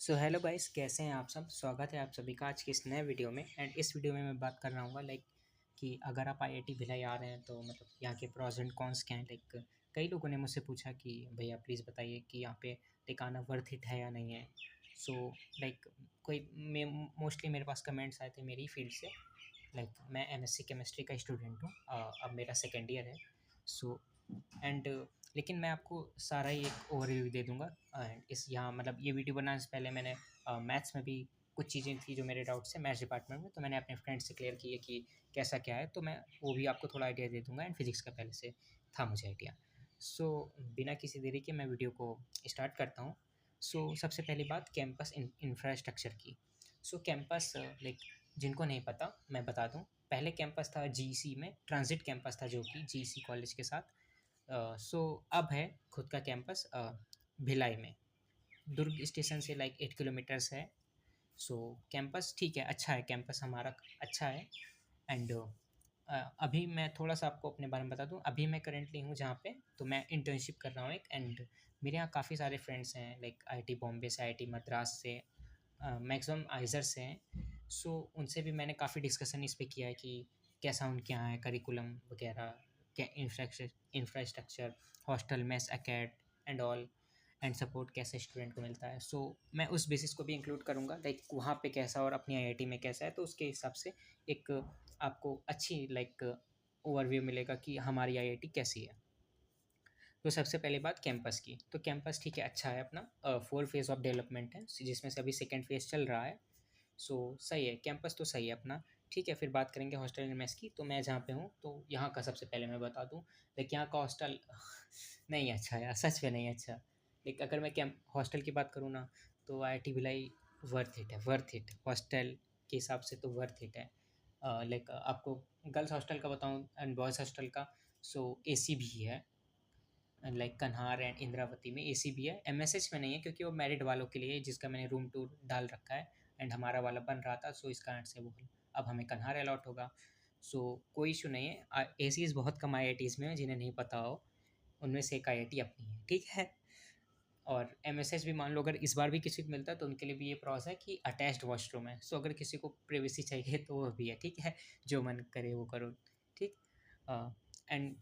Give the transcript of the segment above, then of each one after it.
So hello guys, कैसे हैं आप सब। स्वागत है आप सभी का आज के इस नए वीडियो में। एंड इस वीडियो में मैं बात कर रहा हूँ लाइक कि अगर आप आईआईटी भिलाई आ रहे हैं तो मतलब यहाँ के प्रोज एंड कॉन्स क्या हैं। लाइक कई लोगों ने मुझसे पूछा कि भैया प्लीज़ बताइए कि यहाँ पे लाइक आना वर्थ इट है या नहीं है। सो लाइक कोई मोस्टली मेरे पास कमेंट्स आए थे मेरी फील्ड से। लाइक मैं एमएससी केमिस्ट्री का स्टूडेंट हूँ। अब मेरा सेकेंड ईयर है। सो एंड लेकिन मैं आपको सारा ही एक ओवरव्यू दे दूँगा। एंड इस यहाँ मतलब ये वीडियो बनाने से पहले मैंने मैथ्स में भी कुछ चीज़ें थी जो मेरे डाउट्स थे मैथ्स डिपार्टमेंट में, तो मैंने अपने फ्रेंड से क्लियर की है कि कैसा क्या है, तो मैं वो भी आपको थोड़ा आइडिया दे दूँगा। एंड फिजिक्स का पहले से था मुझे आइडिया। सो बिना किसी देरी के मैं वीडियो को स्टार्ट करता हूँ। सो सबसे पहली बात कैंपस इंफ्रास्ट्रक्चर की। सो कैंपस लाइक जिनको नहीं पता मैं बता दूँ। पहले कैंपस था जीईसी में, ट्रांजिट कैंपस था जो कि जीईसी कॉलेज के साथ। सो अब है खुद का कैंपस भिलाई में, दुर्ग स्टेशन से लाइक 8 किलोमीटर्स है। सो कैंपस ठीक है, अच्छा है कैंपस हमारा, अच्छा है। एंड अभी मैं थोड़ा सा आपको अपने बारे में बता दूं। अभी मैं करेंटली हूँ जहाँ पे, तो मैं इंटर्नशिप कर रहा हूँ एक। एंड मेरे यहाँ काफ़ी सारे फ्रेंड्स हैं लाइक आईआईटी बॉम्बे से, आईआईटी मद्रास से, मैक्सिमम आइज़र से हैं। सो उनसे भी मैंने काफ़ी डिस्कशन इस पे किया है कि कैसा उनके यहाँ है करिकुलम वगैरह, क्या इंफ्रास्ट्रक्चर, हॉस्टल, मेस, एकेड एंड ऑल, एंड सपोर्ट कैसे स्टूडेंट को मिलता है। सो मैं उस बेसिस को भी इंक्लूड करूँगा लाइक वहाँ पे कैसा और अपनी आईआईटी में कैसा है, तो उसके हिसाब से एक आपको अच्छी लाइक ओवरव्यू मिलेगा कि हमारी आईआईटी कैसी है। तो सबसे पहले बात कैंपस की, तो कैंपस ठीक है, अच्छा है अपना। 4 फेज़ ऑफ डेवलपमेंट है जिसमें से अभी सेकेंड फेज़ चल रहा है। सो सही है, कैंपस तो सही है अपना। ठीक है, फिर बात करेंगे हॉस्टल एंड मेस की। तो मैं जहाँ पे हूँ तो यहाँ का सबसे पहले मैं बता दूँ, लाइक यहाँ का हॉस्टल नहीं अच्छा यार, सच में नहीं अच्छा। लाइक अगर मैं कैंप हॉस्टल की बात करूँ ना, तो आईआईटी भिलाई वर्थ इट है, वर्थ इट हॉस्टल के हिसाब से तो वर्थ इट है। लाइक आपको गर्ल्स हॉस्टल का बताऊँ एंड बॉयज़ हॉस्टल का। सो एसी भी है, लाइक कन्हार एंड इंद्रावती में एसी भी है। एमएसएच में नहीं है क्योंकि वो मैरिड वालों के लिए है, जिसका मैंने रूम टूर डाल रखा है। एंड हमारा वाला बन रहा था, सो इस कारण से वो अब हमें कन्हार अलॉट होगा। सो कोई इशू नहीं है। एसीज बहुत कम आईआईटीज़ में है, जिन्हें नहीं पता हो उनमें से एक आईआईटी अपनी है, ठीक है। और एमएसएच भी मान लो अगर इस बार भी किसी को मिलता है तो उनके लिए भी ये प्रॉस है कि अटैच्ड वॉशरूम है। सो अगर किसी को प्रिवेसी चाहिए तो वो भी है, ठीक है। जो मन करे वो करो, ठीक। एंड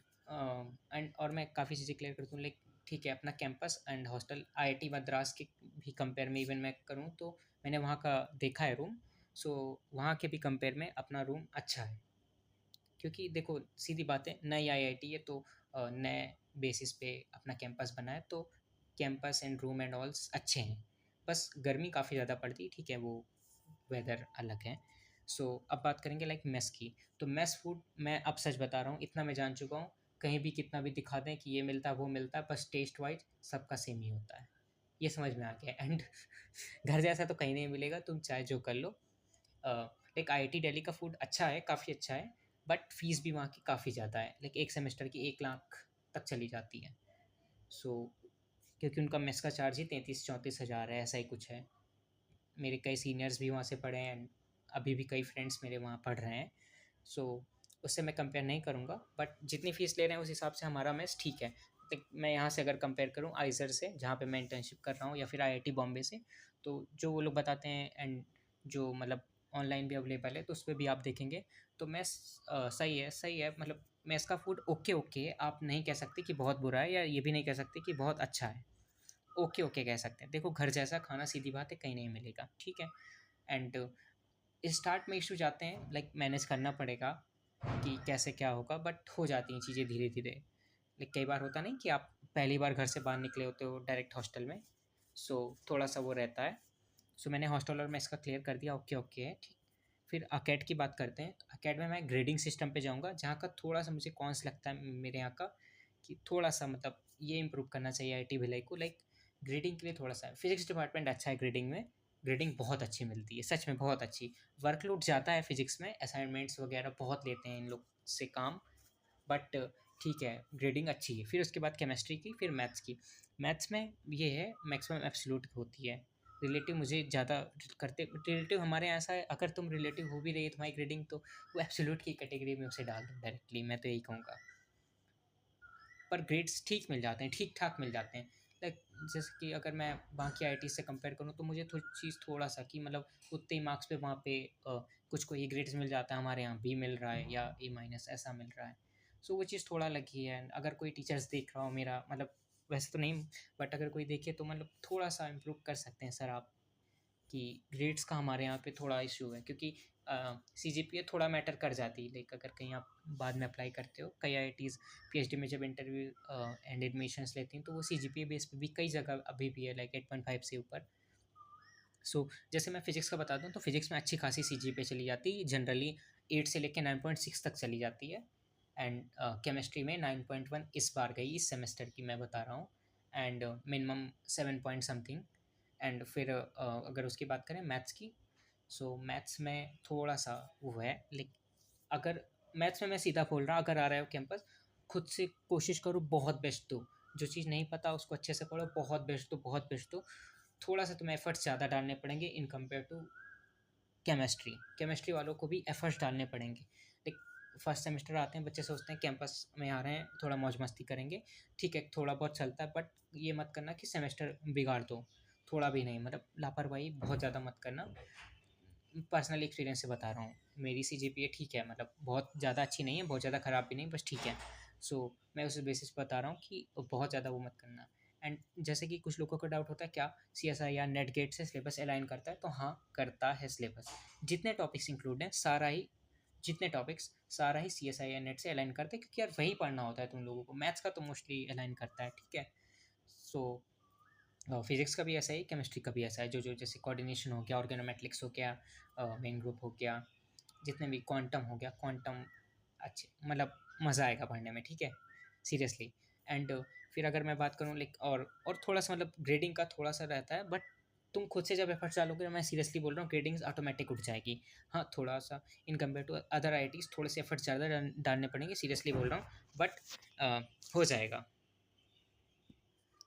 एंड और मैं काफ़ी चीज़ें क्लियर कर दूँ लाइक ठीक है, अपना campus and hostel IIT Madras के भी कंपेयर में इवन मैं करूँ तो मैंने वहाँ का देखा है रूम। सो वहाँ के भी कंपेयर में अपना रूम अच्छा है, क्योंकि देखो सीधी बात है, नई आईआईटी है तो नए बेसिस पे अपना कैंपस बना है, तो कैंपस एंड रूम एंड ऑल्स अच्छे हैं। बस गर्मी काफ़ी ज़्यादा पड़ती है, ठीक है, वो वेदर अलग है। सो अब बात करेंगे लाइक मेस की। तो मेस फूड मैं अब सच बता रहा हूँ, इतना मैं जान चुका हूँ, कहीं भी कितना भी दिखा दें कि ये मिलता है वो मिलता है, बस टेस्ट वाइज सबका सेम ही होता है। ये समझ में आ गया। एंड घर जैसा तो कहीं नहीं मिलेगा, तुम चाहे जो कर लो। लाइक आईआईटी दिल्ली का फूड अच्छा है, काफ़ी अच्छा है, बट फीस भी वहाँ की काफ़ी ज़्यादा है। लाइक एक सेमेस्टर की 1 लाख तक चली जाती है। सो क्योंकि उनका मेस का चार्ज ही 33-34 हज़ार है, ऐसा ही कुछ है। मेरे कई सीनियर्स भी वहाँ से पढ़े हैं एंड अभी भी कई फ्रेंड्स मेरे वहाँ पढ़ रहे हैं। सो उससे मैं कंपेयर नहीं करूँगा, बट जितनी फ़ीस ले रहे हैं उस हिसाब से हमारा मेस ठीक है। लाइक मैं यहाँ से अगर कंपेयर करूँ आइज़र से, जहाँ पे मैं इंटर्नशिप कर रहा हूँ, या फिर आईआईटी बॉम्बे से, तो जो वो लोग बताते हैं एंड जो मतलब ऑनलाइन भी अवेलेबल है तो उस पे भी आप देखेंगे, तो मेस सही है, सही है। मतलब मेस का फूड ओके ओके है, आप नहीं कह सकते कि बहुत बुरा है, या ये भी नहीं कह सकते कि बहुत अच्छा है। ओके ओके कह सकते हैं। देखो घर जैसा खाना सीधी बात है कहीं नहीं मिलेगा, ठीक है। एंड स्टार्ट में इशू जाते हैं, लाइक मैनेज करना पड़ेगा कि कैसे क्या होगा, बट हो जाती हैं चीज़ें धीरे धीरे। लाइक कई बार होता नहीं कि आप पहली बार घर से बाहर निकले होते हो डायरेक्ट हॉस्टल में, सो थोड़ा सा वो रहता है। सो मैंने हॉस्टल और मैं इसका क्लियर कर दिया, ओके ओके है, ठीक। फिर अकेड की बात करते हैं। तो अकेड में मैं ग्रेडिंग सिस्टम पे जाऊँगा, जहाँ का थोड़ा सा मुझे कॉन्स लगता है मेरे यहाँ का, कि थोड़ा सा मतलब ये इम्प्रूव करना चाहिए आईआईटी भिलाई को। लाइक ग्रेडिंग के लिए थोड़ा सा फिजिक्स डिपार्टमेंट अच्छा है ग्रेडिंग में, ग्रेडिंग बहुत अच्छी मिलती है, सच में बहुत अच्छी। वर्कलोड ज़्यादा है फिजिक्स में, असाइनमेंट्स वगैरह बहुत लेते हैं इन लोग से काम, बट ठीक है, ग्रेडिंग अच्छी है। फिर उसके बाद केमिस्ट्री की, फिर मैथ्स की। मैथ्स में ये है मैक्सिमम एब्सोल्यूट होती है, रिलेटिव मुझे ज़्यादा करते। रिलेटिव हमारे यहाँ ऐसा है, अगर तुम रिलेटिव हो भी रही है तुम्हारी ग्रेडिंग, तो वो एब्सोल्यूट की कैटेगरी में उसे डाल दो डायरेक्टली, मैं तो यही कहूँगा। पर ग्रेड्स ठीक मिल जाते हैं, ठीक ठाक मिल जाते हैं। लाइक जैसे कि अगर मैं बाकी आईटी से कंपेयर करूँ तो मुझे चीज़ थोड़ा सा कि मतलब उतने ही मार्क्स पे वहाँ पे कुछ को ए ग्रेड्स मिल जाता है, हमारे यहाँ बी मिल रहा है या ए माइनस ऐसा मिल रहा है। सो वो चीज़ थोड़ा लगी है। अगर कोई टीचर्स देख रहा हो मेरा, मतलब वैसे तो नहीं, बट अगर कोई देखे तो मतलब थोड़ा सा इम्प्रूव कर सकते हैं सर आप, कि ग्रेड्स का हमारे यहाँ पे थोड़ा इशू है, क्योंकि सीजीपीए थोड़ा मैटर कर जाती है। लाइक अगर कहीं आप बाद में अप्लाई करते हो, कई आईआईटीज़ पीएचडी में जब इंटरव्यू एंड एडमिशन्स लेती हैं तो वो सीजीपीए बेस पे भी कई जगह अभी भी है, लाइक 8.5 से ऊपर। जैसे मैं फिजिक्स का बता दूं तो फिजिक्स में अच्छी खासी सीजीपीए चली जाती है, जनरली 8 से लेकर 9.6 तक चली जाती है। एंड केमिस्ट्री में 9.1 इस बार गई, इस सेमेस्टर की मैं बता रहा हूँ। And minimum 7 point something. And फिर अगर उसकी बात करें मैथ्स की, मैथ्स में थोड़ा सा वो है। लेकिन अगर मैथ्स में मैं सीधा बोल रहा हूँ, अगर आ रहा है कैंपस, खुद से कोशिश करो, बहुत बेस्ट दो। जो चीज़ नहीं पता उसको अच्छे से पढ़ो, बहुत बेस्ट दो, बहुत बेस्ट दो। थोड़ा सा तुम्हें एफर्ट्स ज़्यादा डालने पड़ेंगे in compare to chemistry. Chemistry वालों को भी एफर्ट्स डालने पड़ेंगे। लाइक फर्स्ट सेमेस्टर आते हैं, बच्चे सोचते हैं कैंपस में आ रहे हैं थोड़ा मौज मस्ती करेंगे, ठीक है थोड़ा बहुत चलता है, बट ये मत करना कि सेमेस्टर बिगाड़ दो। थोड़ा भी नहीं, मतलब लापरवाही बहुत ज़्यादा मत करना। पर्सनल एक्सपीरियंस से बता रहा हूँ, मेरी सीजीपीए ठीक है, मतलब बहुत ज़्यादा अच्छी नहीं है, बहुत ज़्यादा ख़राब भी नहीं, बस ठीक है। मैं उस बेसिस पर बता रहा हूँ कि बहुत ज़्यादा वो मत करना। एंड जैसे कि कुछ लोगों को डाउट होता है क्या सीएसआई या नेट गेट से सिलेबस अलाइन करता है, तो हाँ करता है। सिलेबस जितने टॉपिक्स इंक्लूड हैं सारा ही, जितने टॉपिक्स सारा ही सीएसआई या नेट से अलाइन करते हैं, क्योंकि यार वही पढ़ना होता है तुम लोगों को। मैथ्स का तो मोस्टली अलाइन करता है, ठीक है। सो फिजिक्स का भी ऐसा ही, केमिस्ट्री का भी ऐसा है। जो जो जैसे कोऑर्डिनेशन हो गया, ऑर्गेनोमेट्रिक्स हो गया, मेन ग्रुप हो गया, जितने भी क्वांटम हो गया, क्वांटम अच्छे, मतलब मज़ा आएगा पढ़ने में, ठीक है, सीरियसली। एंड फिर अगर मैं बात करूँ लाइक और थोड़ा सा मतलब ग्रेडिंग का थोड़ा सा रहता है, बट तुम खुद से जब एफर्ट्स डालोगे, मैं सीरियसली बोल रहा हूँ, ग्रेडिंग ऑटोमेटिक उठ जाएगी। हाँ थोड़ा सा in compare to other IITs थोड़े से एफर्ट्स ज़्यादा डालने पड़ेंगे, सीरियसली बोल रहा हूँ, बट हो जाएगा।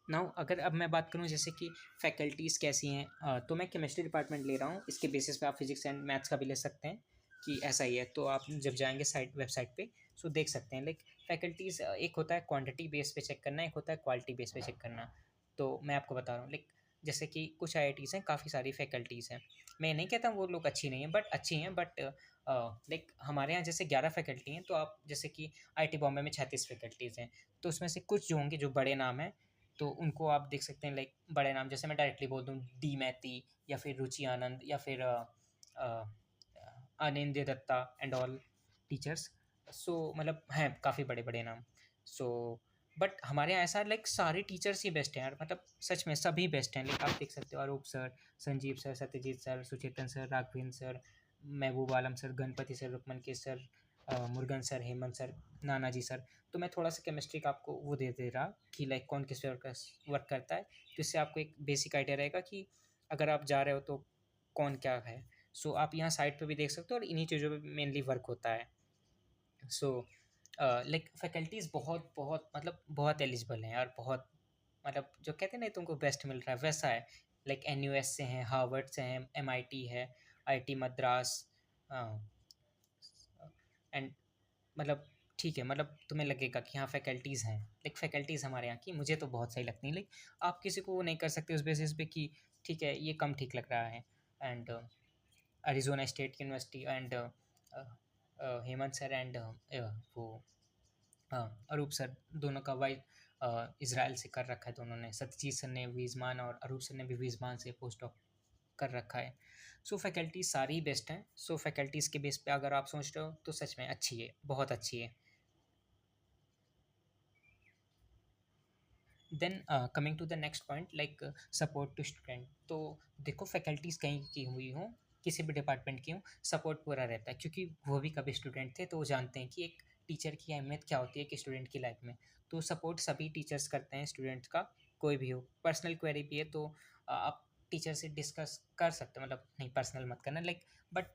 नाउ अगर अब मैं बात करूँ जैसे कि फैकल्टीज़ कैसी हैं, तो मैं केमिस्ट्री डिपार्टमेंट ले रहा हूँ, इसके बेसिस पे आप फिजिक्स एंड मैथ्स का भी ले सकते हैं कि ऐसा ही है। तो आप जब जाएंगे साइट वेबसाइट पे देख सकते हैं। लाइक फैकल्टीज़, एक होता है क्वांटिटी बेस पे चेक करना, एक होता है क्वालिटी बेस पे चेक करना। तो मैं आपको बता रहा हूँ, लाइक जैसे कि कुछ आईआईटीज़ हैं, काफ़ी सारी फैकल्टीज़ हैं। मैं नहीं कहता वो लोग अच्छी नहीं हैं, बट अच्छी हैं। बट लाइक हमारे यहाँ जैसे 11 फैकल्टी हैं, तो आप जैसे कि आईआईटी बॉम्बे में 36 फैकल्टीज़ हैं। तो उसमें से कुछ जो होंगे जो बड़े नाम हैं, तो उनको आप देख सकते हैं। लाइक बड़े नाम जैसे मैं डायरेक्टली बोल दूँ, डी मैती या फिर रुचि आनंद या फिर अनिंद्य दत्ता एंड ऑल टीचर्स। मतलब हैं काफ़ी बड़े बड़े नाम। सो बट हमारे यहाँ ऐसा लाइक सारे टीचर्स ही बेस्ट हैं यार, मतलब सच में सभी बेस्ट हैं। लाइक आप देख सकते हो, Arup sir, Sanjeev sir, Satyajit sir, Suchetan sir, Raghavendra sir, Mehboob Alam sir, Ganapati sir, Rukman sir, Murugan sir, Hemant sir, Nanaji sir. तो मैं थोड़ा सा केमिस्ट्री का आपको वो दे रहा कि लाइक कौन किस पे वर्क करता है, तो इससे आपको एक बेसिक आइडिया रहेगा कि अगर आप जा रहे हो तो कौन क्या है। आप यहाँ साइट पे भी देख सकते हो, और इन्हीं चीज़ों पे मेनली वर्क होता है। सो लाइक फैकल्टीज़ बहुत बहुत मतलब बहुत एलिजिबल हैं यार, बहुत, मतलब जो कहते हैं ना तुमको बेस्ट मिल रहा है वैसा है। लाइक एनयूएस से हैं, हार्वर्ड से हैं, एमआईटी है, आईआईटी मद्रास, एंड मतलब ठीक है, मतलब तुम्हें लगेगा कि हाँ फैकल्टीज़ हैं। लाइक फैकल्टीज़ हमारे यहाँ की मुझे तो बहुत सही लगती हैं। लाइक आप किसी को वो नहीं कर सकते उस बेसिस पे कि ठीक है ये कम ठीक लग रहा है। And Arizona state university and Hemant sir and वो अरूप सर, दोनों का वाइफ इसराइल से कर रखा है दोनों ने। सत्यजीत सर ने विजमान और अरूप सर ने भी विजमान से पोस्ट डॉक कर रखा है। फैकल्टीज सारी ही बेस्ट हैं। फैकल्टीज़ के बेस पे अगर आप सोच रहे हो तो सच में अच्छी है, बहुत अच्छी है। Then coming to the next point, like support to student. तो देखो फैकल्टीज़ कहीं की हुई हों, किसी भी डिपार्टमेंट की हों, सपोर्ट पूरा रहता है, क्योंकि वो भी कभी स्टूडेंट थे तो वो जानते हैं कि एक टीचर की अहमियत क्या होती है कि स्टूडेंट की लाइफ में। तो सपोर्ट सभी टीचर्स करते हैं स्टूडेंट्स का, कोई भी हो। पर्सनल क्वेरी भी है तो आप टीचर से डिस्कस कर सकते हो, मतलब नहीं पर्सनल मत करना, लाइक बट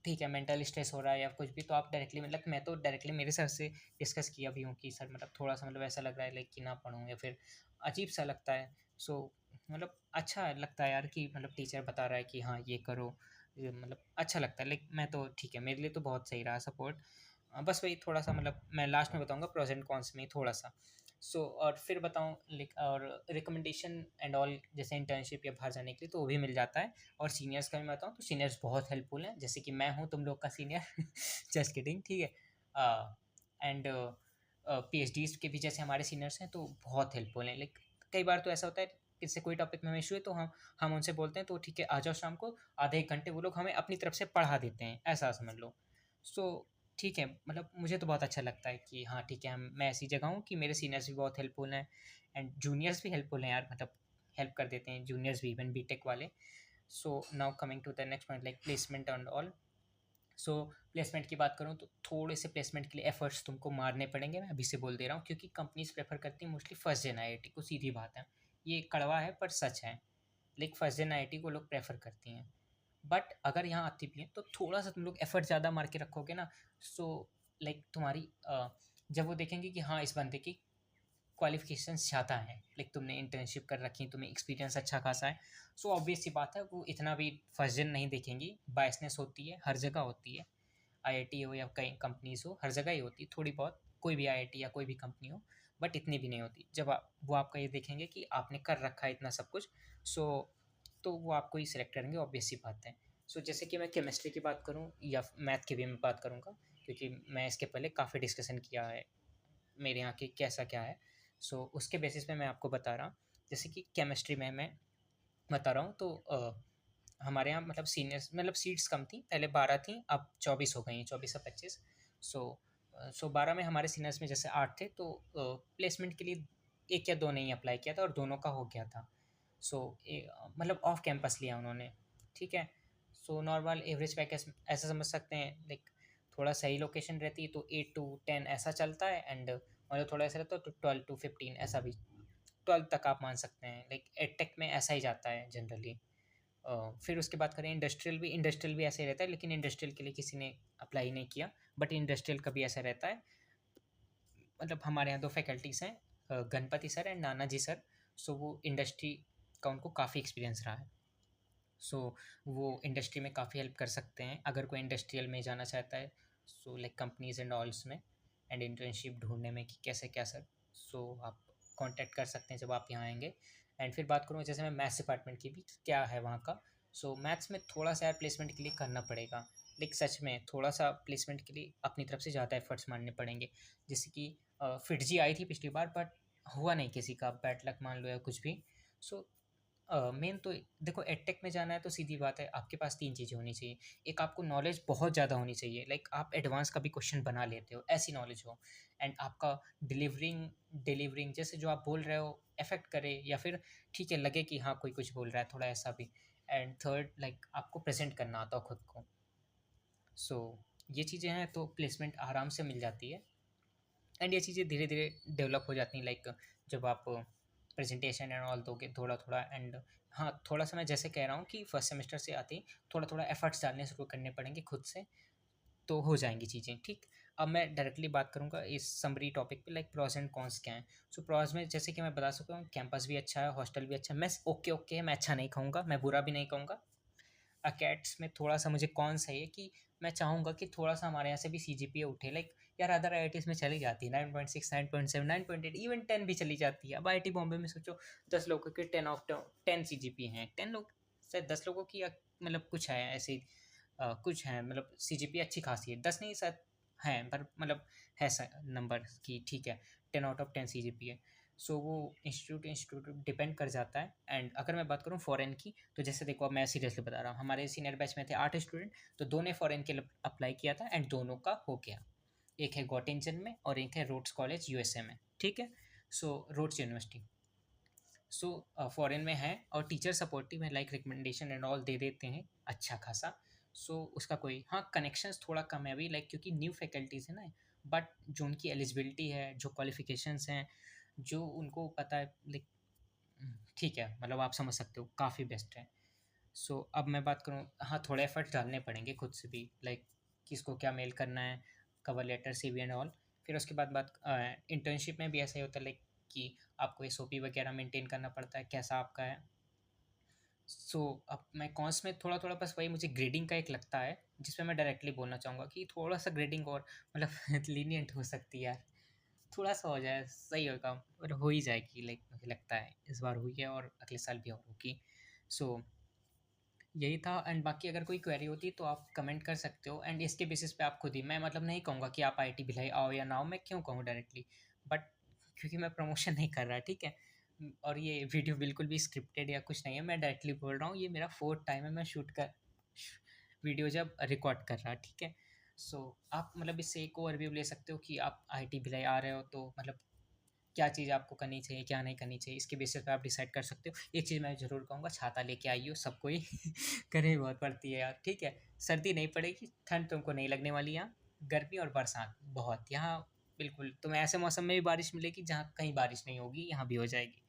ठीक है मेंटल स्ट्रेस हो रहा है या कुछ भी, तो आप डायरेक्टली, मतलब मैं तो डायरेक्टली मेरे सर से डिस्कस किया भी हूँ कि सर मतलब थोड़ा सा मतलब ऐसा लग रहा है लाइक कि ना पढ़ूँ, या फिर अजीब सा लगता है। सो मतलब अच्छा लगता है यार कि मतलब टीचर बता रहा है कि हाँ ये करो, ये मतलब अच्छा लगता है। लाइक मैं तो ठीक है, मेरे लिए तो बहुत सही रहा सपोर्ट। बस वही थोड़ा सा, मतलब मैं लास्ट में बताऊंगा प्रोस एंड कॉन्स में ही थोड़ा सा। और फिर बताऊँ लाइक और रिकमेंडेशन एंड ऑल जैसे इंटर्नशिप या बाहर जाने के लिए तो वो भी मिल जाता है। और सीनियर्स का भी मैं बताऊँ तो सीनियर्स बहुत हेल्पफुल हैं, जैसे कि मैं हूँ तुम लोग का सीनियर। जस्ट किडिंग, ठीक है। एंड पीएचडीज के भी जैसे हमारे सीनियर्स हैं तो बहुत हेल्पफुल हैं। लाइक कई बार तो ऐसा होता है किससे कोई टॉपिक में हमें इशू है तो हम उनसे बोलते हैं तो ठीक है आ जाओ शाम को, आधे एक घंटे वो लोग हमें अपनी तरफ से पढ़ा देते हैं, ऐसा समझ लो। सो ठीक है, मतलब मुझे तो बहुत अच्छा लगता है कि हाँ ठीक है, मैं ऐसी जगह हूँ कि मेरे सीनियर्स भी बहुत हेल्पफुल हैं एंड जूनियर्स भी हेल्पफुल हैं यार, मतलब हेल्प कर देते हैं जूनियर्स भी, इवन बीटेक वाले। So now coming to the next point like placement and all. So placement की बात करूँ तो थोड़े से प्लेसमेंट के लिए एफर्ट्स तुमको मारने पड़ेंगे, मैं अभी से बोल दे रहा हूँ, क्योंकि कंपनीज प्रेफर करती हैं मोस्टली फर्स्ट जेन आईआईटी को, सीधी बात है। ये कड़वा है पर सच है। लाइक फर्स्ट जेन आईआईटी को लोग प्रेफर करती हैं। बट अगर यहाँ आती भी हैं तो थोड़ा सा तुम लोग एफर्ट ज़्यादा मार के रखोगे ना, सो लाइक तुम्हारी जब वो देखेंगे कि हाँ इस बंदे की क्वालिफिकेशंस ज़्यादा हैं, लाइक तुमने इंटर्नशिप कर रखी, तुम्हें एक्सपीरियंस अच्छा खासा है, सो ऑब्वियस सी बात है वो इतना भी फर्स्ट जेन नहीं देखेंगी। बायसनेस होती है, हर जगह होती है, आईआईटी हो या कई कंपनीज हो, हर जगह ही होती है थोड़ी बहुत, कोई भी आईआईटी या कोई भी कंपनी हो, बट इतनी भी नहीं होती। जब वो आपका ये देखेंगे कि आपने कर रखा है इतना सब कुछ, सो तो वो आपको ही सिलेक्ट करेंगे, ऑब्वियस सी बात है। जैसे कि मैं केमिस्ट्री की बात करूँ या मैथ की भी मैं बात करूँगा, क्योंकि मैं इसके पहले काफ़ी डिस्कशन किया है मेरे यहाँ की कैसा क्या है। उसके बेसिस पे मैं आपको बता रहा हूँ। जैसे कि केमिस्ट्री में मैं बता रहा हूँ तो हमारे यहाँ मतलब सीनियर्स मतलब सीट्स कम थी, पहले 12 थी, अब 24 हो गई हैं, 24 या 25। सो 12 में हमारे सीनियर्स में जैसे 8 थे तो प्लेसमेंट के लिए एक या दो ने ही अप्लाई किया था और दोनों का हो गया था। मतलब ऑफ कैंपस लिया उन्होंने, ठीक है। नॉर्मल एवरेज पैकेज ऐसा समझ सकते हैं, लाइक थोड़ा सही लोकेशन रहती है तो 8 to 10 ऐसा चलता है, एंड मतलब थोड़ा ऐसा रहता है तो 12 to 15 ऐसा भी, 12 तक आप मान सकते हैं। लाइक एडटेक में ऐसा ही जाता है जनरली। फिर उसके बाद करें इंडस्ट्रियल भी ऐसे ही रहता है, लेकिन इंडस्ट्रियल के लिए किसी ने अप्लाई नहीं किया, बट इंडस्ट्रियल का भी ऐसा रहता है। मतलब हमारे यहाँ दो फैकल्टीज़ हैं, Ganpati sir and Nana ji sir. वो इंडस्ट्री का उनको काफ़ी एक्सपीरियंस रहा है। सो वो इंडस्ट्री में काफ़ी हेल्प कर सकते हैं अगर कोई इंडस्ट्रियल में जाना चाहता है, लाइक कंपनीज एंड ऑल्स में, एंड इंटर्नशिप ढूंढने में कि कैसे क्या सर। आप कांटेक्ट कर सकते हैं जब आप यहाँ आएंगे। एंड फिर बात करूँ जैसे मैं मैथ्स डिपार्टमेंट की भी क्या है वहाँ का। मैथ्स में थोड़ा सा यार प्लेसमेंट के लिए करना पड़ेगा, लाइक सच में थोड़ा सा प्लेसमेंट के लिए अपनी तरफ से ज़्यादा एफर्ट्स मारने पड़ेंगे। जैसे कि फिटजी आई थी पिछली बार, बट हुआ नहीं किसी का, बैड लक मान लो या कुछ भी। सो मेन तो देखो एडटेक में जाना है तो सीधी बात है, आपके पास तीन चीज़ें होनी चाहिए। एक, आपको नॉलेज बहुत ज़्यादा होनी चाहिए, लाइक आप एडवांस का भी क्वेश्चन बना लेते हो, ऐसी नॉलेज हो। एंड आपका डिलीवरिंग जैसे जो आप बोल रहे हो अफेक्ट करे, या फिर ठीक है लगे कि हाँ कोई कुछ बोल रहा है, थोड़ा ऐसा भी। एंड थर्ड, लाइक आपको प्रेजेंट करना आता हो खुद को। सो ये चीज़ें हैं तो प्लेसमेंट आराम से मिल जाती है। एंड ये चीज़ें धीरे धीरे डेवलप हो जाती हैं, लाइक जब आप प्रेजेंटेशन एंड ऑल दोगे थोड़ा थोड़ा। एंड हाँ थोड़ा सा मैं जैसे कह रहा हूँ कि फर्स्ट सेमेस्टर से आते ही थोड़ा थोड़ा एफर्ट्स डालने शुरू करने पड़ेंगे खुद से, तो हो जाएंगी चीज़ें ठीक। अब मैं डायरेक्टली बात करूँगा इस समरी टॉपिक पे, लाइक प्रॉस एंड कॉन्स क्या हैं। प्रॉस में जैसे कि मैं बता सकता हूँ, कैंपस भी अच्छा है, हॉस्टल भी अच्छा है। मैं ओके ओके है, मैं अच्छा नहीं कहूँगा, मैं बुरा भी नहीं कहूँगा। अकेट्स में थोड़ा सा मुझे कौन सही है कि मैं चाहूँगा कि थोड़ा सा हमारे यहाँ से भी सीजीपीए उठे, लाइक यार अदर आईआईटीज़ में चली जाती है 9.6 9.7 9.8 इवन 10 भी चली जाती है। अब आईआईटी बॉम्बे में सोचो 10 लोगों के 10 सीजीपीए हैं, 10 लोग से 10 लोगों की मतलब कुछ है ऐसे कुछ है, मतलब सीजीपीए अच्छी खासी है, 10 नहीं शायद हैं पर मतलब है नंबर की, ठीक है 10 out of 10 सीजीपीए। वो इंस्टीट्यूट डिपेंड कर जाता है। एंड अगर मैं बात करूँ फॉरेन की, तो जैसे देखो अब मैं सीरियसली बता रहा हूँ, हमारे सीनियर बैच में थे 8 स्टूडेंट, तो दो ने फॉरेन के लिए अप्लाई किया था एंड दोनों का हो गया। एक है गॉटिंजन में और एक है रोड्स कॉलेज यूएसए में, ठीक है। Roads university. फॉरेन में है और टीचर सपोर्टिव है, like recommendation and all they देते हैं अच्छा खासा। उसका कोई हाँ कनेक्शंस थोड़ा कम है अभी, लाइक क्योंकि न्यू फैकल्टीज़ है ना। बट जो उनकी एलिजिबिलिटी है, जो क्वालिफिकेशंस हैं, जो उनको पता है, लाइक ठीक है, मतलब आप समझ सकते हो काफ़ी बेस्ट है। अब मैं बात करूँ, हाँ थोड़े एफर्ट्स डालने पड़ेंगे खुद से भी, लाइक किसको क्या मेल करना है, cover letter CV and all. फिर उसके बाद बात इंटर्नशिप में भी ऐसा ही होता है, लाइक कि आपको एसओपी वगैरह मेंटेन करना पड़ता है, कैसा आपका है। अब मैं कॉन्स में थोड़ा थोड़ा बस वही मुझे ग्रेडिंग का एक लगता है, जिसमें मैं डायरेक्टली बोलना चाहूँगा कि थोड़ा सा ग्रेडिंग और मतलब लीनियंट हो सकती है यार। थोड़ा सा हो जाए सही होगा, और हो ही जाएगी, लाइक मुझे लगता है इस बार हुई है और अगले साल भी और होगी। सो यही था। एंड बाकी अगर कोई क्वेरी होती तो आप कमेंट कर सकते हो, एंड इसके बेसिस पे आप खुद ही, मैं मतलब नहीं कहूँगा कि आप आईआईटी भिलाई आओ या ना आओ, मैं क्यों कहूँ डायरेक्टली, बट क्योंकि मैं प्रमोशन नहीं कर रहा, ठीक है। और ये वीडियो बिल्कुल भी स्क्रिप्टेड या कुछ नहीं है, मैं डायरेक्टली बोल रहा हूँ, ये मेरा फोर्थ टाइम है मैं शूट कर वीडियो जब रिकॉर्ड कर रहा, ठीक है। सो आप मतलब इससे एक ओवरव्यू ले सकते हो कि आप आईआईटी भिलाई आ रहे हो तो मतलब क्या चीज़ आपको करनी चाहिए, क्या नहीं करनी चाहिए, इसके बेसिस पे आप डिसाइड कर सकते हो। एक चीज़ मैं ज़रूर कहूँगा, छाता लेके आइए सबको ही गर्मी बहुत पड़ती है यार, ठीक है। सर्दी नहीं पड़ेगी, ठंड तुमको नहीं लगने वाली यहाँ, गर्मी और बरसात बहुत यहाँ, बिल्कुल तुम्हें ऐसे मौसम में भी बारिश मिलेगी जहाँ कहीं बारिश नहीं होगी, यहाँ भी हो जाएगी,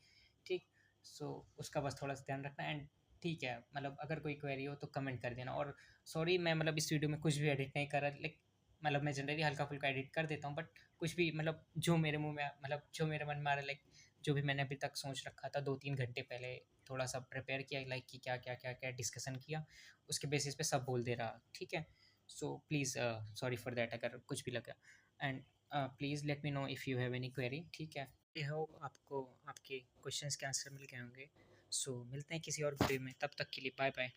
ठीक। सो उसका बस थोड़ा सा ध्यान रखना। एंड ठीक है, मतलब अगर कोई क्वेरी हो तो कमेंट कर देना। और सॉरी, मैं मतलब इस वीडियो में कुछ भी एडिट नहीं कर रहा, लाइक मतलब मैं जनरली हल्का फुल्का एडिट कर देता हूँ, बट कुछ भी मतलब जो मेरे मुंह में मतलब जो मेरे मन में आ रहा है, लाइक जो भी मैंने अभी तक सोच रखा था 2-3 घंटे पहले, थोड़ा सा प्रिपेयर किया, लाइक कि क्या क्या क्या क्या डिस्कशन किया, उसके बेसिस पे सब बोल दे रहा, ठीक है। So please sorry for that अगर कुछ भी लगा। And please let me know if you have any query, ठीक है। आई होप आपको आपके क्वेश्चंस के आंसर मिल गए होंगे। सो मिलते हैं किसी और वीडियो में, तब तक के लिए बाय बाय।